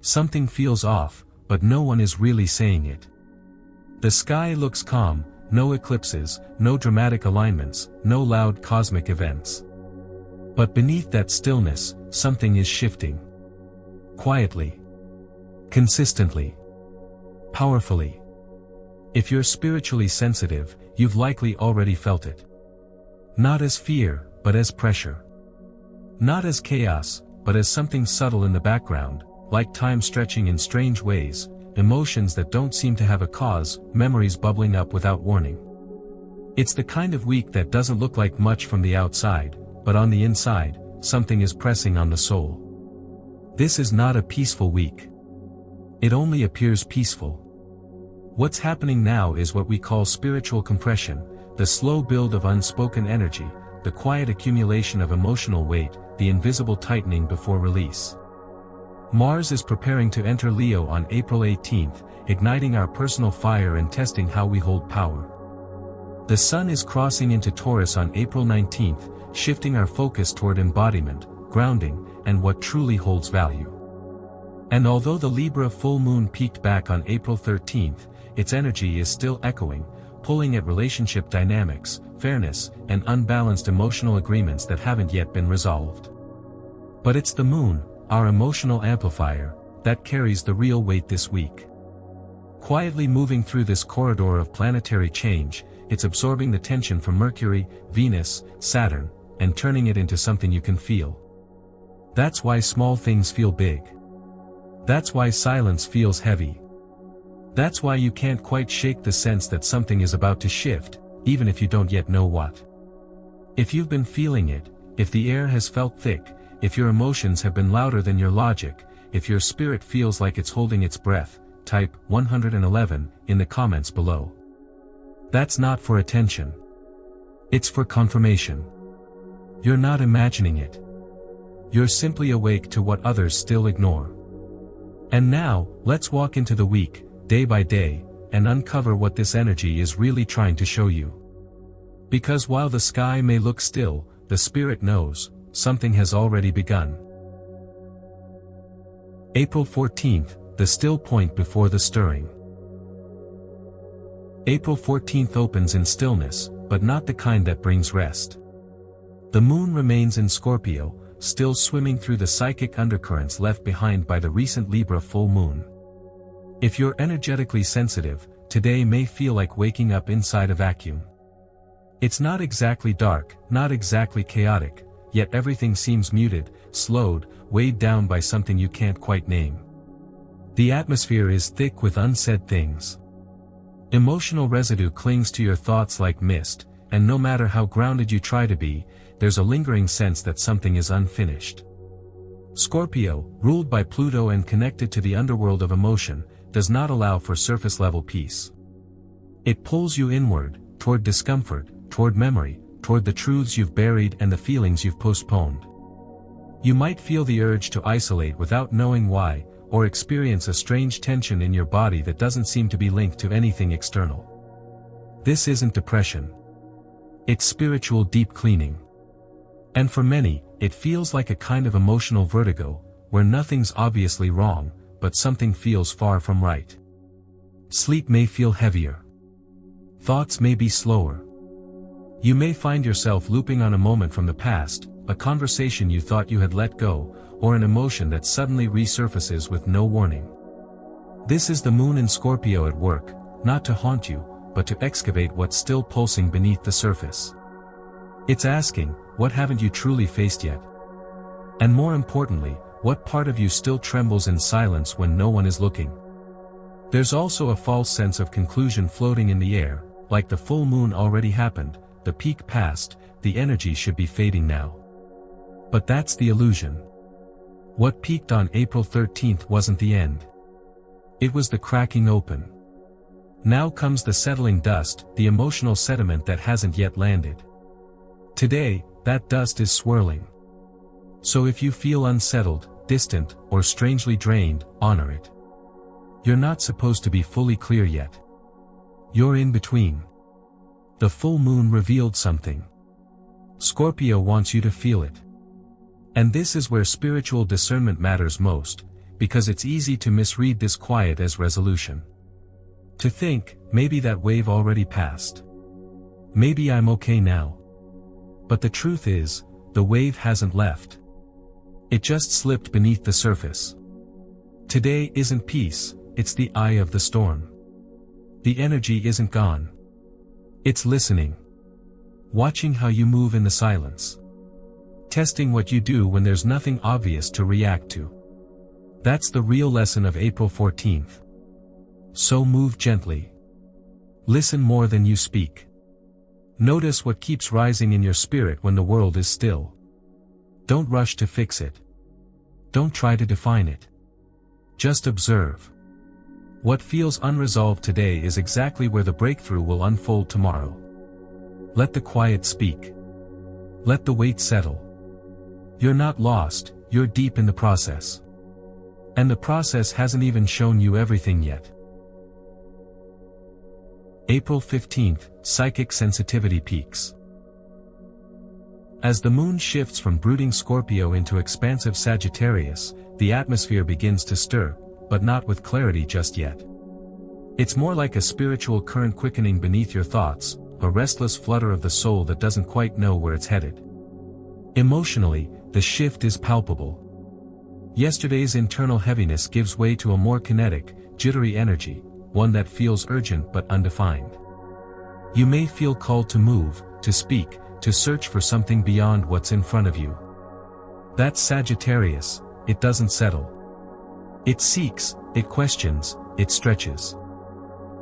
Something feels off, but no one is really saying it. The sky looks calm, no eclipses, no dramatic alignments, no loud cosmic events. But beneath that stillness, something is shifting. Quietly. Consistently. Powerfully. If you're spiritually sensitive, you've likely already felt it. Not as fear, but as pressure. Not as chaos, but as something subtle in the background, like time stretching in strange ways, emotions that don't seem to have a cause, memories bubbling up without warning. It's the kind of week that doesn't look like much from the outside, but on the inside, something is pressing on the soul. This is not a peaceful week. It only appears peaceful. What's happening now is what we call spiritual compression, the slow build of unspoken energy, the quiet accumulation of emotional weight, the invisible tightening before release. Mars is preparing to enter Leo on April 18th, igniting our personal fire and testing how we hold power. The Sun is crossing into Taurus on April 19th, shifting our focus toward embodiment, grounding, and what truly holds value. And although the Libra full moon peaked back on April 13th, its energy is still echoing, pulling at relationship dynamics, fairness, and unbalanced emotional agreements that haven't yet been resolved. But it's the moon, our emotional amplifier, that carries the real weight this week. Quietly moving through this corridor of planetary change, it's absorbing the tension from Mercury, Venus, Saturn, and turning it into something you can feel. That's why small things feel big. That's why silence feels heavy. That's why you can't quite shake the sense that something is about to shift, even if you don't yet know what. If you've been feeling it, if the air has felt thick, if your emotions have been louder than your logic, if your spirit feels like it's holding its breath, type 111 in the comments below. That's not for attention. It's for confirmation. You're not imagining it. You're simply awake to what others still ignore. And now, let's walk into the week, day by day, and uncover what this energy is really trying to show you. Because while the sky may look still, the spirit knows, something has already begun. April 14th, the still point before the stirring. April 14th opens in stillness, but not the kind that brings rest. The moon remains in Scorpio, still swimming through the psychic undercurrents left behind by the recent Libra full moon. If you're energetically sensitive, today may feel like waking up inside a vacuum. It's not exactly dark, not exactly chaotic, yet everything seems muted, slowed, weighed down by something you can't quite name. The atmosphere is thick with unsaid things. Emotional residue clings to your thoughts like mist, and no matter how grounded you try to be, there's a lingering sense that something is unfinished. Scorpio, ruled by Pluto and connected to the underworld of emotion, does not allow for surface-level peace. It pulls you inward, toward discomfort, toward memory, toward the truths you've buried and the feelings you've postponed. You might feel the urge to isolate without knowing why, or experience a strange tension in your body that doesn't seem to be linked to anything external. This isn't depression. It's spiritual deep cleaning. And for many, it feels like a kind of emotional vertigo, where nothing's obviously wrong, but something feels far from right. Sleep may feel heavier. Thoughts may be slower. You may find yourself looping on a moment from the past, a conversation you thought you had let go, or an emotion that suddenly resurfaces with no warning. This is the moon in Scorpio at work, not to haunt you, but to excavate what's still pulsing beneath the surface. It's asking, what haven't you truly faced yet? And more importantly, what part of you still trembles in silence when no one is looking? There's also a false sense of conclusion floating in the air, like the full moon already happened, the peak passed, the energy should be fading now. But that's the illusion. What peaked on April 13th wasn't the end. It was the cracking open. Now comes the settling dust, the emotional sediment that hasn't yet landed. Today, that dust is swirling. So if you feel unsettled, distant, or strangely drained, honor it. You're not supposed to be fully clear yet. You're in between. The full moon revealed something. Scorpio wants you to feel it. And this is where spiritual discernment matters most. because it's easy to misread this quiet as resolution. To think, maybe that wave already passed. Maybe I'm okay now. But the truth is, the wave hasn't left. It just slipped beneath the surface. Today isn't peace, it's the eye of the storm. The energy isn't gone. It's listening. Watching how you move in the silence. Testing what you do when there's nothing obvious to react to. That's the real lesson of April 14th. So move gently. Listen more than you speak. Notice what keeps rising in your spirit when the world is still. Don't rush to fix it. Don't try to define it. Just observe. What feels unresolved today is exactly where the breakthrough will unfold tomorrow. Let the quiet speak. Let the weight settle. You're not lost, you're deep in the process. And the process hasn't even shown you everything yet. April 15th, Psychic Sensitivity Peaks. As the moon shifts from brooding Scorpio into expansive Sagittarius, the atmosphere begins to stir, but not with clarity just yet. It's more like a spiritual current quickening beneath your thoughts, a restless flutter of the soul that doesn't quite know where it's headed. Emotionally, the shift is palpable. Yesterday's internal heaviness gives way to a more kinetic, jittery energy, one that feels urgent but undefined. You may feel called to move, to speak, to search for something beyond what's in front of you. That's Sagittarius, it doesn't settle. It seeks, it questions, it stretches.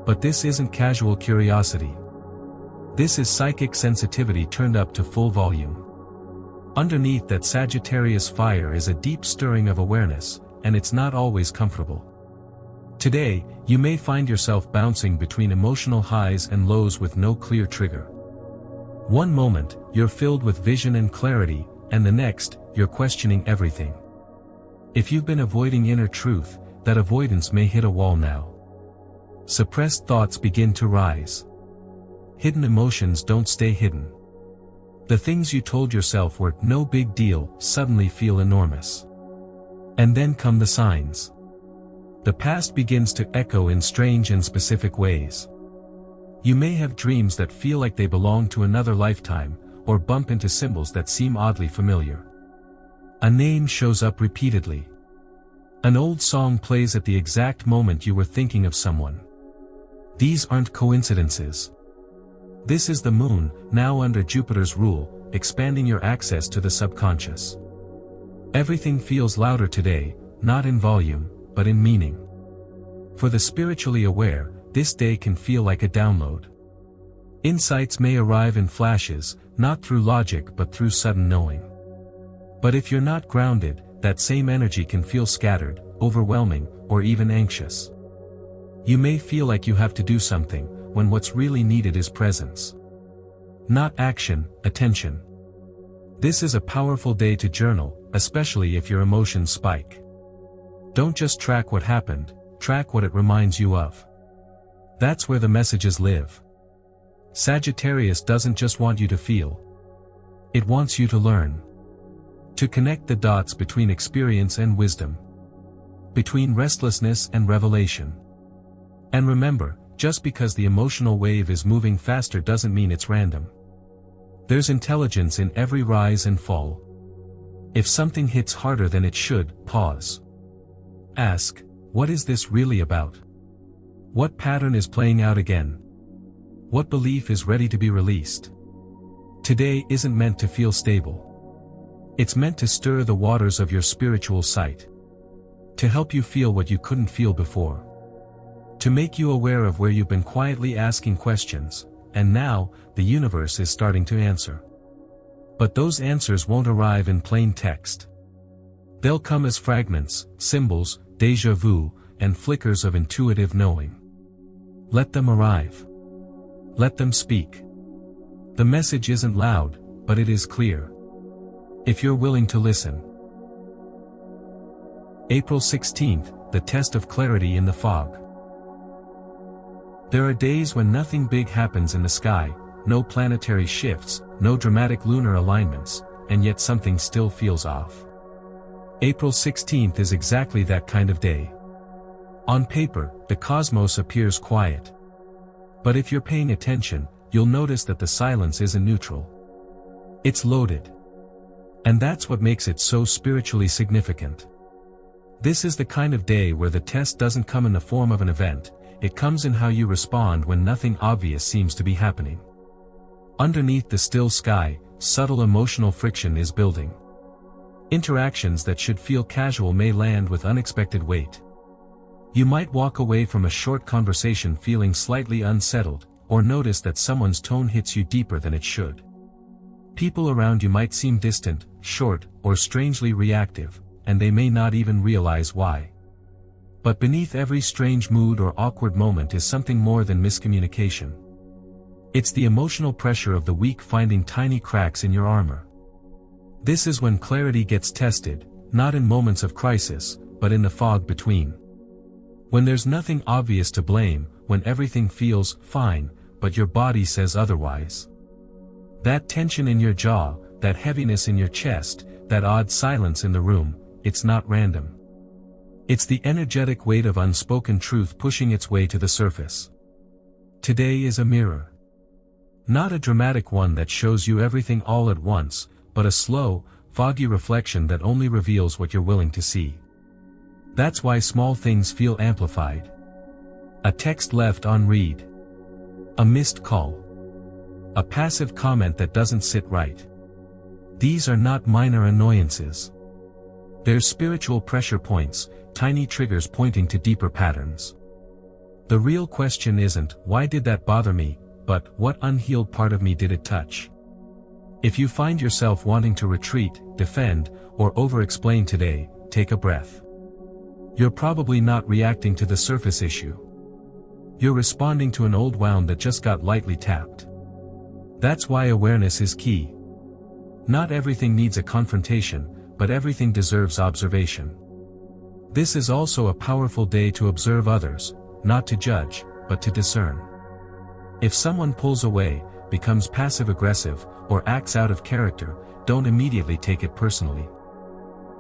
But this isn't casual curiosity. This is psychic sensitivity turned up to full volume. Underneath that Sagittarius fire is a deep stirring of awareness, and it's not always comfortable. Today, you may find yourself bouncing between emotional highs and lows with no clear trigger. One moment, you're filled with vision and clarity, and the next, you're questioning everything. If you've been avoiding inner truth, that avoidance may hit a wall now. Suppressed thoughts begin to rise. Hidden emotions don't stay hidden. The things you told yourself were no big deal suddenly feel enormous. And then come the signs. The past begins to echo in strange and specific ways. You may have dreams that feel like they belong to another lifetime, or bump into symbols that seem oddly familiar. A name shows up repeatedly. An old song plays at the exact moment you were thinking of someone. These aren't coincidences. This is the moon, now under Jupiter's rule, expanding your access to the subconscious. Everything feels louder today, not in volume, but in meaning. For the spiritually aware, this day can feel like a download. Insights may arrive in flashes, not through logic but through sudden knowing. But if you're not grounded, that same energy can feel scattered, overwhelming, or even anxious. You may feel like you have to do something, when what's really needed is presence. Not action, attention. This is a powerful day to journal, especially if your emotions spike. Don't just track what happened, track what it reminds you of. That's where the messages live. Sagittarius doesn't just want you to feel. It wants you to learn. To connect the dots between experience and wisdom. Between restlessness and revelation. And remember, just because the emotional wave is moving faster doesn't mean it's random. There's intelligence in every rise and fall. If something hits harder than it should, pause. Ask, what is this really about? What pattern is playing out again? What belief is ready to be released? Today isn't meant to feel stable. It's meant to stir the waters of your spiritual sight. To help you feel what you couldn't feel before. To make you aware of where you've been quietly asking questions, and now, the universe is starting to answer. But those answers won't arrive in plain text. They'll come as fragments, symbols, déjà vu, and flickers of intuitive knowing. Let them arrive. Let them speak. The message isn't loud, but it is clear. If you're willing to listen. April 16th, the test of clarity in the fog. There are days when nothing big happens in the sky, no planetary shifts, no dramatic lunar alignments, and yet something still feels off. April 16th is exactly that kind of day. On paper, the cosmos appears quiet. But if you're paying attention, you'll notice that the silence isn't neutral. It's loaded. And that's what makes it so spiritually significant. This is the kind of day where the test doesn't come in the form of an event, it comes in how you respond when nothing obvious seems to be happening. Underneath the still sky, subtle emotional friction is building. Interactions that should feel casual may land with unexpected weight. You might walk away from a short conversation feeling slightly unsettled, or notice that someone's tone hits you deeper than it should. People around you might seem distant, short, or strangely reactive, and they may not even realize why. But beneath every strange mood or awkward moment is something more than miscommunication. It's the emotional pressure of the week finding tiny cracks in your armor. This is when clarity gets tested, not in moments of crisis, but in the fog between. When there's nothing obvious to blame, when everything feels fine, but your body says otherwise. That tension in your jaw, that heaviness in your chest, that odd silence in the room, it's not random. It's the energetic weight of unspoken truth pushing its way to the surface. Today is a mirror. Not a dramatic one that shows you everything all at once, but a slow, foggy reflection that only reveals what you're willing to see. That's why small things feel amplified. A text left unread. A missed call. A passive comment that doesn't sit right. These are not minor annoyances. They're spiritual pressure points, tiny triggers pointing to deeper patterns. The real question isn't, why did that bother me, but, what unhealed part of me did it touch? If you find yourself wanting to retreat, defend, or over-explain today, take a breath. You're probably not reacting to the surface issue. You're responding to an old wound that just got lightly tapped. That's why awareness is key. Not everything needs a confrontation, but everything deserves observation. This is also a powerful day to observe others, not to judge, but to discern. If someone pulls away, becomes passive-aggressive, or acts out of character, don't immediately take it personally.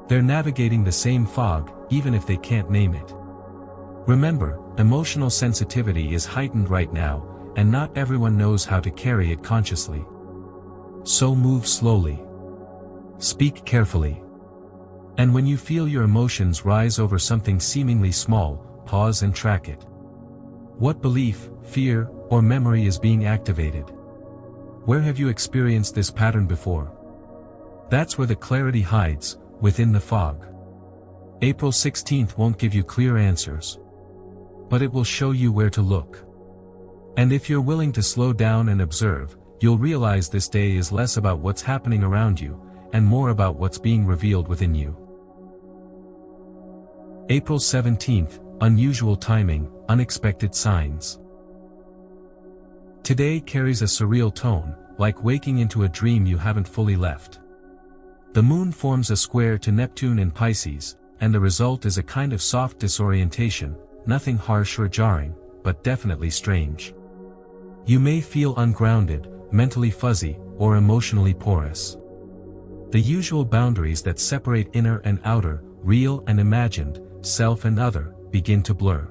They're navigating the same fog, even if they can't name it. Remember, emotional sensitivity is heightened right now, and not everyone knows how to carry it consciously. So move slowly. Speak carefully. And when you feel your emotions rise over something seemingly small, pause and track it. What belief, fear, or memory is being activated? Where have you experienced this pattern before? That's where the clarity hides, within the fog. April 16th won't give you clear answers. But it will show you where to look. And if you're willing to slow down and observe, you'll realize this day is less about what's happening around you, and more about what's being revealed within you. April 17th, unusual timing, unexpected signs. Today carries a surreal tone, like waking into a dream you haven't fully left. The moon forms a square to Neptune in Pisces, and the result is a kind of soft disorientation, nothing harsh or jarring, but definitely strange. You may feel ungrounded, mentally fuzzy, or emotionally porous. The usual boundaries that separate inner and outer, real and imagined, self and other, begin to blur.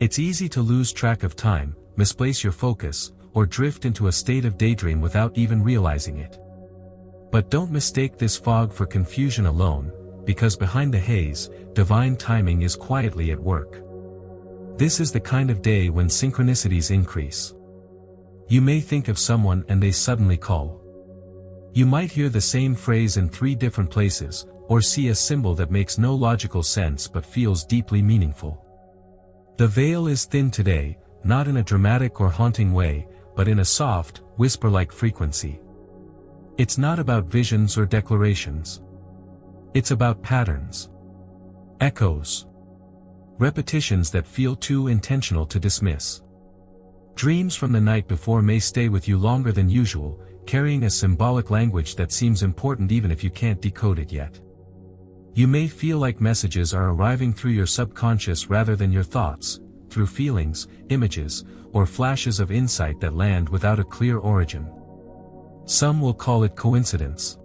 It's easy to lose track of time, misplace your focus, or drift into a state of daydream without even realizing it. But don't mistake this fog for confusion alone, because behind the haze, divine timing is quietly at work. This is the kind of day when synchronicities increase. You may think of someone and they suddenly call. You might hear the same phrase in 3 different places, or see a symbol that makes no logical sense but feels deeply meaningful. The veil is thin today, not in a dramatic or haunting way, but in a soft, whisper-like frequency. It's not about visions or declarations. It's about patterns. Echoes. Repetitions that feel too intentional to dismiss. Dreams from the night before may stay with you longer than usual, carrying a symbolic language that seems important even if you can't decode it yet. You may feel like messages are arriving through your subconscious rather than your thoughts, through feelings, images, or flashes of insight that land without a clear origin. Some will call it coincidence.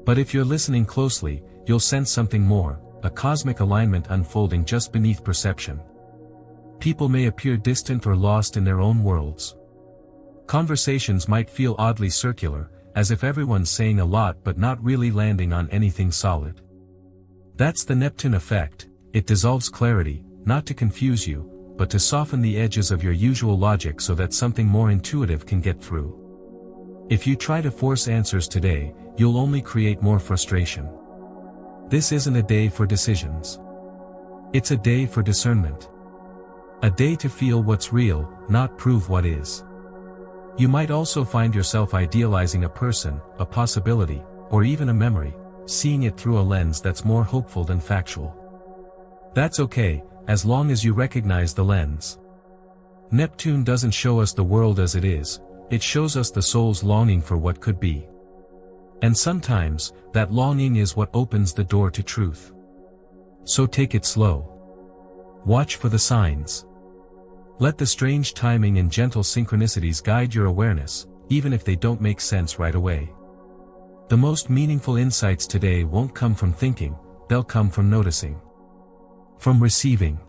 But if you're listening closely, you'll sense something more, a cosmic alignment unfolding just beneath perception. People may appear distant or lost in their own worlds. Conversations might feel oddly circular, as if everyone's saying a lot but not really landing on anything solid. That's the Neptune effect. It dissolves clarity, not to confuse you, but to soften the edges of your usual logic so that something more intuitive can get through. If you try to force answers today, you'll only create more frustration. This isn't a day for decisions. It's a day for discernment. A day to feel what's real, not prove what is. You might also find yourself idealizing a person, a possibility, or even a memory, seeing it through a lens that's more hopeful than factual. That's okay, as long as you recognize the lens. Neptune doesn't show us the world as it is, it shows us the soul's longing for what could be. And sometimes, that longing is what opens the door to truth. So take it slow. Watch for the signs. Let the strange timing and gentle synchronicities guide your awareness, even if they don't make sense right away. The most meaningful insights today won't come from thinking, they'll come from noticing. From receiving.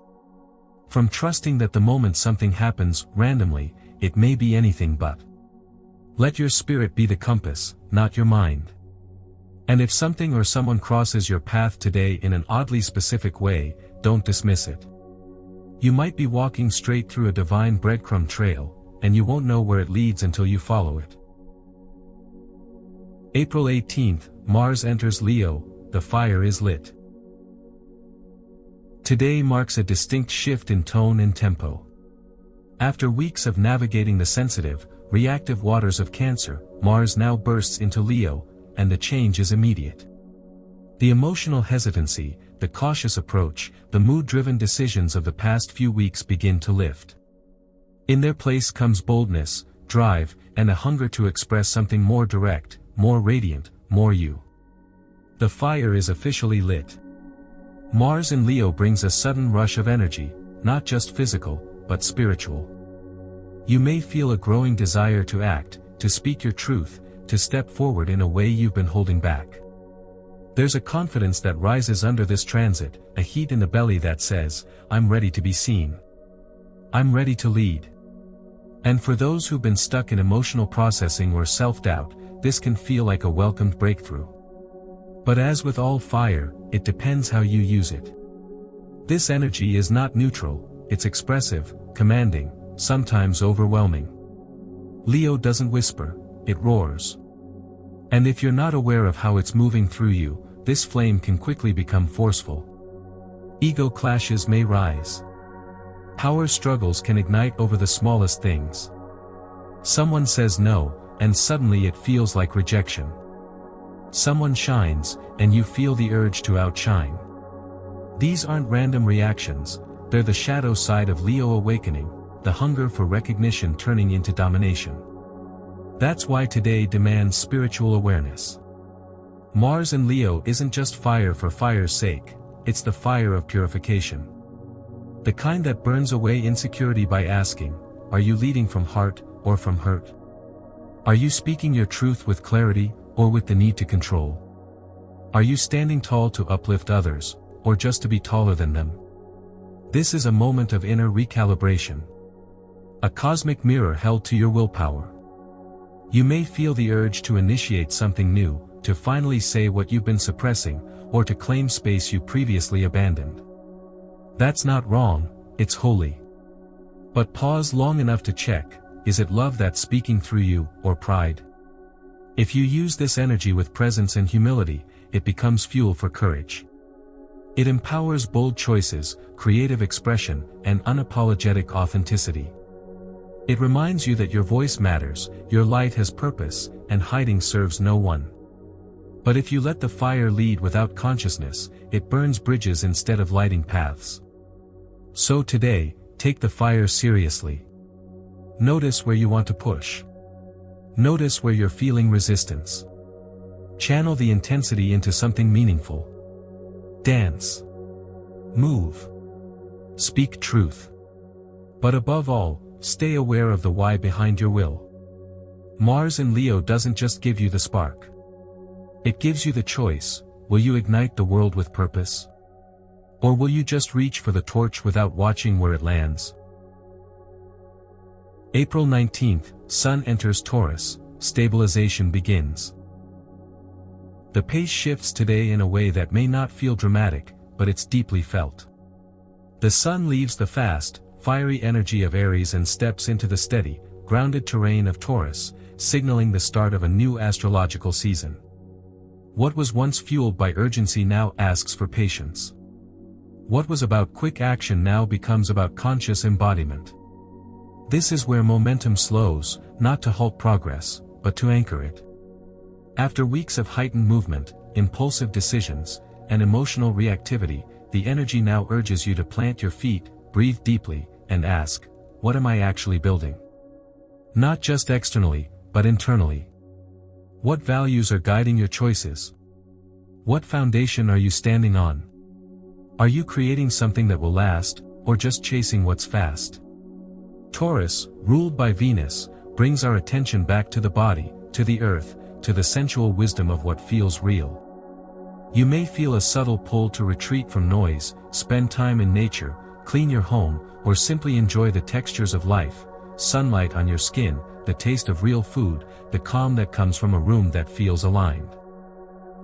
From trusting that the moment something happens, randomly, it may be anything but. Let your spirit be the compass, not your mind. And if something or someone crosses your path today in an oddly specific way, don't dismiss it. You might be walking straight through a divine breadcrumb trail, and you won't know where it leads until you follow it. April 18th, Mars enters Leo, the fire is lit. Today marks a distinct shift in tone and tempo. After weeks of navigating the sensitive, reactive waters of Cancer, Mars now bursts into Leo, and the change is immediate. The emotional hesitancy, the cautious approach, the mood-driven decisions of the past few weeks begin to lift. In their place comes boldness, drive, and a hunger to express something more direct, more radiant, more you. The fire is officially lit. Mars in Leo brings a sudden rush of energy, not just physical, but spiritual. You may feel a growing desire to act, to speak your truth, to step forward in a way you've been holding back. There's a confidence that rises under this transit, a heat in the belly that says, I'm ready to be seen. I'm ready to lead. And for those who've been stuck in emotional processing or self-doubt, this can feel like a welcomed breakthrough. But as with all fire, it depends how you use it. This energy is not neutral, it's expressive, commanding, sometimes overwhelming. Leo doesn't whisper, it roars. And if you're not aware of how it's moving through you, this flame can quickly become forceful. Ego clashes may rise. Power struggles can ignite over the smallest things. Someone says no, and suddenly it feels like rejection. Someone shines, and you feel the urge to outshine. These aren't random reactions, they're the shadow side of Leo awakening, the hunger for recognition turning into domination. That's why today demands spiritual awareness. Mars in Leo isn't just fire for fire's sake, it's the fire of purification. The kind that burns away insecurity by asking, are you leading from heart, or from hurt? Are you speaking your truth with clarity, or with the need to control? Are you standing tall to uplift others, or just to be taller than them? This is a moment of inner recalibration. A cosmic mirror held to your willpower. You may feel the urge to initiate something new, to finally say what you've been suppressing, or to claim space you previously abandoned. That's not wrong, it's holy. But pause long enough to check, is it love that's speaking through you, or pride? If you use this energy with presence and humility, it becomes fuel for courage. It empowers bold choices, creative expression, and unapologetic authenticity. It reminds you that your voice matters, your light has purpose, and hiding serves no one. But if you let the fire lead without consciousness, it burns bridges instead of lighting paths. So today, take the fire seriously. Notice where you want to push. Notice where you're feeling resistance. Channel the intensity into something meaningful. Dance. Move. Speak truth. But above all, stay aware of the why behind your will. Mars in Leo doesn't just give you the spark. It gives you the choice, will you ignite the world with purpose? Or will you just reach for the torch without watching where it lands? April 19th, Sun enters Taurus, stabilization begins. The pace shifts today in a way that may not feel dramatic, but it's deeply felt. The Sun leaves the fast, fiery energy of Aries and steps into the steady, grounded terrain of Taurus, signaling the start of a new astrological season. What was once fueled by urgency now asks for patience. What was about quick action now becomes about conscious embodiment. This is where momentum slows, not to halt progress, but to anchor it. After weeks of heightened movement, impulsive decisions, and emotional reactivity, the energy now urges you to plant your feet, breathe deeply, and ask, what am I actually building? Not just externally, but internally. What values are guiding your choices? What foundation are you standing on? Are you creating something that will last, or just chasing what's fast? Taurus, ruled by Venus, brings our attention back to the body, to the earth, to the sensual wisdom of what feels real. You may feel a subtle pull to retreat from noise, spend time in nature, clean your home, or simply enjoy the textures of life, sunlight on your skin, the taste of real food, the calm that comes from a room that feels aligned.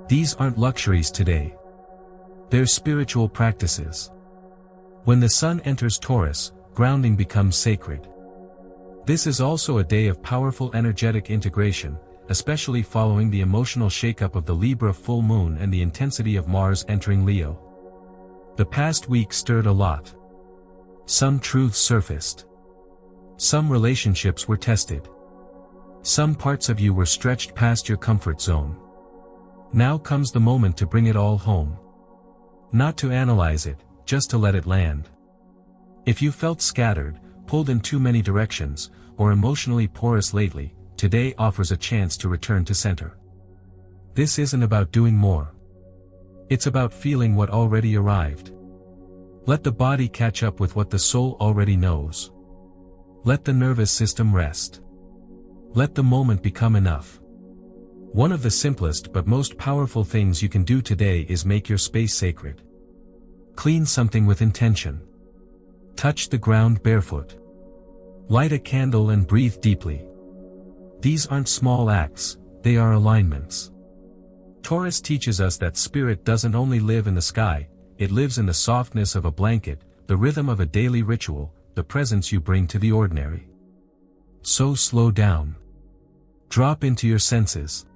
These aren't luxuries today. They're spiritual practices. When the Sun enters Taurus, grounding becomes sacred. This is also a day of powerful energetic integration, especially following the emotional shakeup of the Libra full moon and the intensity of Mars entering Leo. The past week stirred a lot. Some truths surfaced. Some relationships were tested. Some parts of you were stretched past your comfort zone. Now comes the moment to bring it all home. Not to analyze it, just to let it land. If you felt scattered, pulled in too many directions, or emotionally porous lately, today offers a chance to return to center. This isn't about doing more. It's about feeling what already arrived. Let the body catch up with what the soul already knows. Let the nervous system rest. Let the moment become enough. One of the simplest but most powerful things you can do today is make your space sacred. Clean something with intention. Touch the ground barefoot. Light a candle and breathe deeply. These aren't small acts, they are alignments. Taurus teaches us that spirit doesn't only live in the sky, it lives in the softness of a blanket, the rhythm of a daily ritual, the presence you bring to the ordinary. So slow down. Drop into your senses.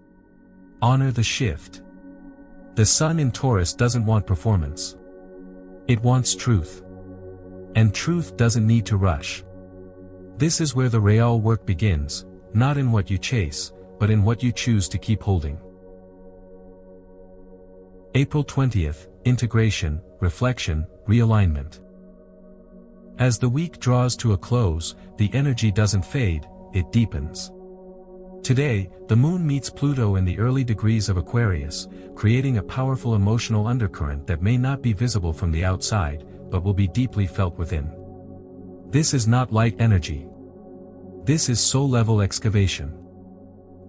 Honor the shift. The Sun in Taurus doesn't want performance. It wants truth. And truth doesn't need to rush. This is where the real work begins, not in what you chase, but in what you choose to keep holding. April 20th, integration, reflection, realignment. As the week draws to a close, the energy doesn't fade, it deepens. Today, the Moon meets Pluto in the early degrees of Aquarius, creating a powerful emotional undercurrent that may not be visible from the outside, but will be deeply felt within. This is not light energy. This is soul-level excavation.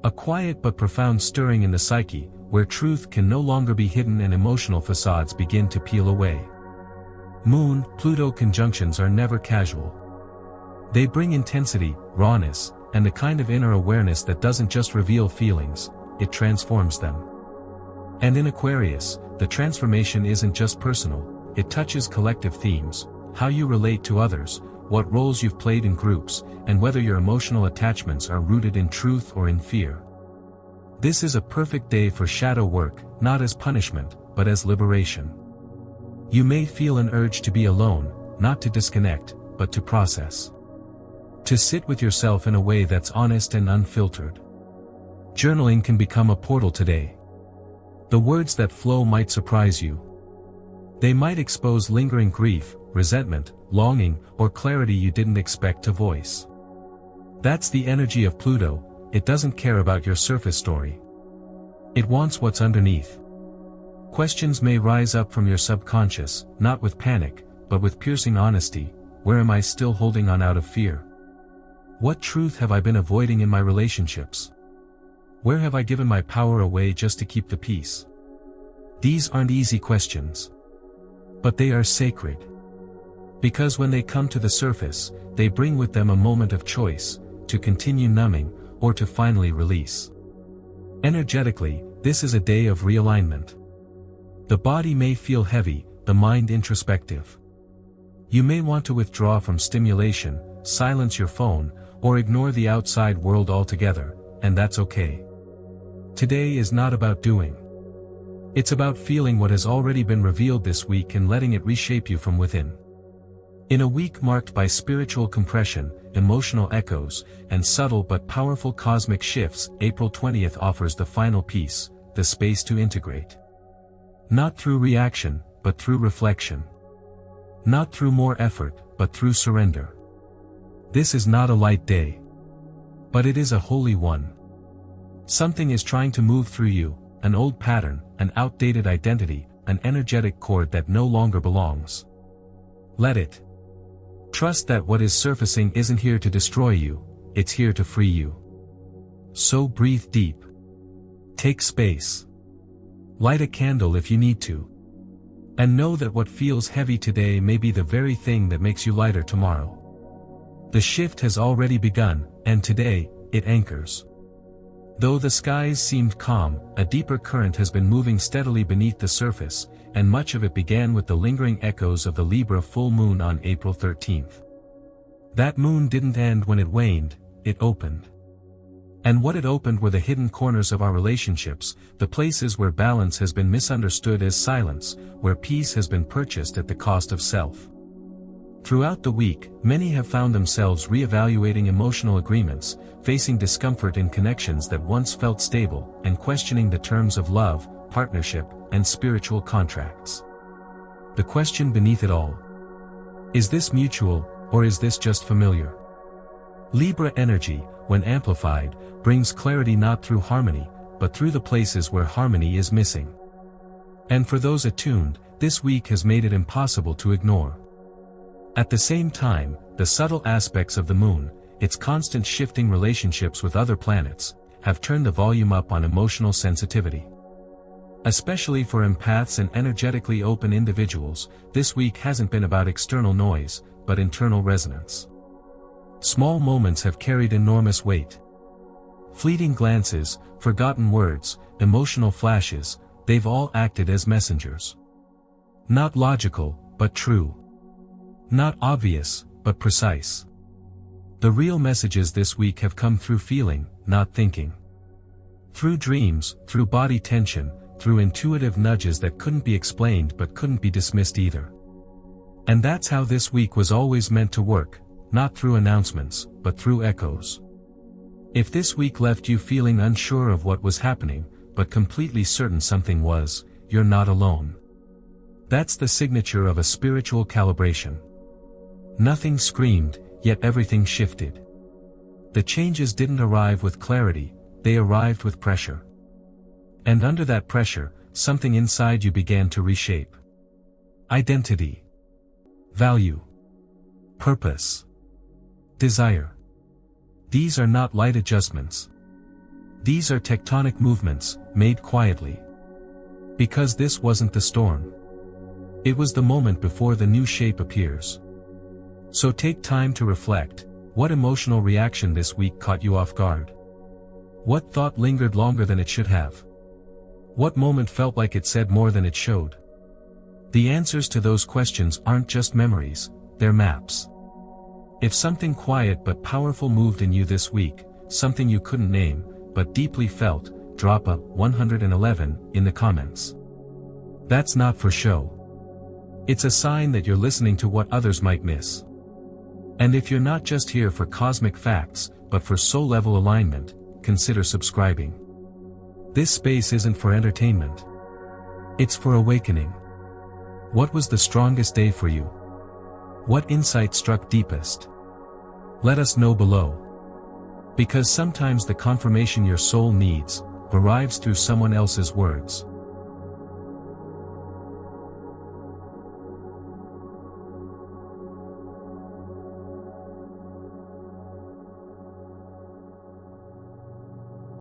A quiet but profound stirring in the psyche, where truth can no longer be hidden and emotional facades begin to peel away. Moon-Pluto conjunctions are never casual. They bring intensity, rawness, and the kind of inner awareness that doesn't just reveal feelings, it transforms them. And in Aquarius, the transformation isn't just personal, it touches collective themes, how you relate to others, what roles you've played in groups, and whether your emotional attachments are rooted in truth or in fear. This is a perfect day for shadow work, not as punishment, but as liberation. You may feel an urge to be alone, not to disconnect, but to process. To sit with yourself in a way that's honest and unfiltered. Journaling can become a portal today. The words that flow might surprise you. They might expose lingering grief, resentment, longing, or clarity you didn't expect to voice. That's the energy of Pluto, it doesn't care about your surface story. It wants what's underneath. Questions may rise up from your subconscious, not with panic, but with piercing honesty. Where am I still holding on out of fear? What truth have I been avoiding in my relationships? Where have I given my power away just to keep the peace? These aren't easy questions. But they are sacred. Because when they come to the surface, they bring with them a moment of choice, to continue numbing, or to finally release. Energetically, this is a day of realignment. The body may feel heavy, the mind introspective. You may want to withdraw from stimulation, silence your phone, or ignore the outside world altogether, and that's okay. Today is not about doing. It's about feeling what has already been revealed this week and letting it reshape you from within. In a week marked by spiritual compression, emotional echoes, and subtle but powerful cosmic shifts, April 20th offers the final piece, the space to integrate. Not through reaction, but through reflection. Not through more effort, but through surrender. This is not a light day. But it is a holy one. Something is trying to move through you, an old pattern, an outdated identity, an energetic cord that no longer belongs. Let it. Trust that what is surfacing isn't here to destroy you, it's here to free you. So breathe deep. Take space. Light a candle if you need to. And know that what feels heavy today may be the very thing that makes you lighter tomorrow. The shift has already begun, and today, it anchors. Though the skies seemed calm, a deeper current has been moving steadily beneath the surface, and much of it began with the lingering echoes of the Libra full moon on April 13th. That moon didn't end when it waned, it opened. And what it opened were the hidden corners of our relationships, the places where balance has been misunderstood as silence, where peace has been purchased at the cost of self. Throughout the week, many have found themselves reevaluating emotional agreements, facing discomfort in connections that once felt stable, and questioning the terms of love, partnership, and spiritual contracts. The question beneath it all: is this mutual, or is this just familiar? Libra energy, when amplified, brings clarity not through harmony, but through the places where harmony is missing. And for those attuned, this week has made it impossible to ignore. At the same time, the subtle aspects of the moon, its constant shifting relationships with other planets, have turned the volume up on emotional sensitivity. Especially for empaths and energetically open individuals, this week hasn't been about external noise, but internal resonance. Small moments have carried enormous weight. Fleeting glances, forgotten words, emotional flashes, they've all acted as messengers. Not logical, but true. Not obvious, but precise. The real messages this week have come through feeling, not thinking. Through dreams, through body tension, through intuitive nudges that couldn't be explained but couldn't be dismissed either. And that's how this week was always meant to work, not through announcements, but through echoes. If this week left you feeling unsure of what was happening, but completely certain something was, you're not alone. That's the signature of a spiritual calibration. Nothing screamed, yet everything shifted. The changes didn't arrive with clarity, they arrived with pressure. And under that pressure, something inside you began to reshape. Identity. Value. Purpose. Desire. These are not light adjustments. These are tectonic movements, made quietly. Because this wasn't the storm. It was the moment before the new shape appears. So take time to reflect. What emotional reaction this week caught you off guard? What thought lingered longer than it should have? What moment felt like it said more than it showed? The answers to those questions aren't just memories, they're maps. If something quiet but powerful moved in you this week, something you couldn't name, but deeply felt, drop a 111 in the comments. That's not for show. It's a sign that you're listening to what others might miss. And if you're not just here for cosmic facts, but for soul-level alignment, consider subscribing. This space isn't for entertainment. It's for awakening. What was the strongest day for you? What insight struck deepest? Let us know below. Because sometimes the confirmation your soul needs arrives through someone else's words.